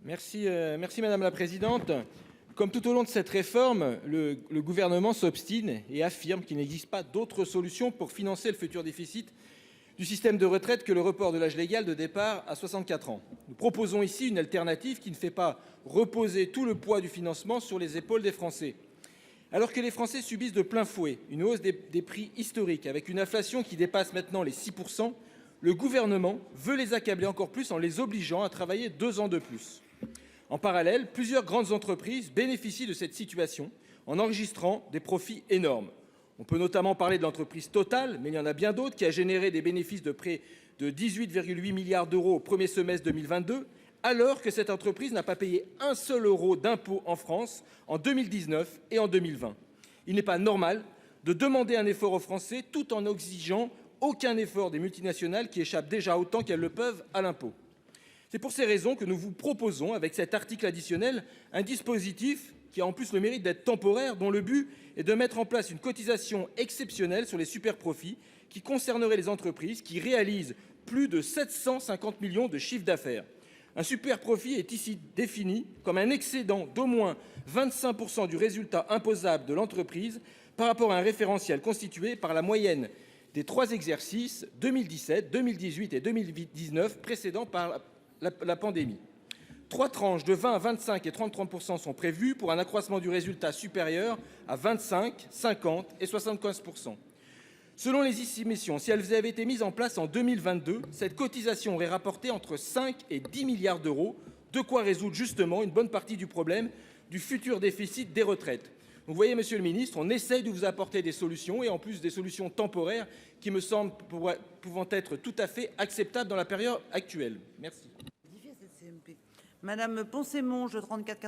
Merci madame la présidente. Comme tout au long de cette réforme, le gouvernement s'obstine et affirme qu'il n'existe pas d'autre solution pour financer le futur déficit du système de retraite que le report de l'âge légal de départ à 64 ans. Nous proposons ici une alternative qui ne fait pas reposer tout le poids du financement sur les épaules des Français. Alors que les Français subissent de plein fouet une hausse des prix historiques avec une inflation qui dépasse maintenant les 6%, le gouvernement veut les accabler encore plus en les obligeant à travailler 2 ans de plus. En parallèle, plusieurs grandes entreprises bénéficient de cette situation en enregistrant des profits énormes. On peut notamment parler de l'entreprise Total, mais il y en a bien d'autres, qui a généré des bénéfices de près de 18,8 milliards d'euros au premier semestre 2022, alors que cette entreprise n'a pas payé un seul euro d'impôts en France en 2019 et en 2020. Il n'est pas normal de demander un effort aux Français tout en n'exigeant aucun effort des multinationales qui échappent déjà autant qu'elles le peuvent à l'impôt. C'est pour ces raisons que nous vous proposons, avec cet article additionnel, un dispositif qui a en plus le mérite d'être temporaire, dont le but est de mettre en place une cotisation exceptionnelle sur les superprofits qui concernerait les entreprises qui réalisent plus de 750 millions de chiffre d'affaires. Un superprofit est ici défini comme un excédent d'au moins 25% du résultat imposable de l'entreprise par rapport à un référentiel constitué par la moyenne des 3 exercices 2017, 2018 et 2019 précédents par la pandémie. 3 tranches de 20 à 25 et 33% sont prévues pour un accroissement du résultat supérieur à 25, 50 et 75%. Selon les estimations, si elles avaient été mises en place en 2022, cette cotisation aurait rapporté entre 5 et 10 milliards d'euros, de quoi résoudre justement une bonne partie du problème du futur déficit des retraites. Donc vous voyez, monsieur le ministre, on essaye de vous apporter des solutions et en plus des solutions temporaires qui me semblent pouvant être tout à fait acceptables dans la période actuelle. Merci. Madame Poncet Monge, 34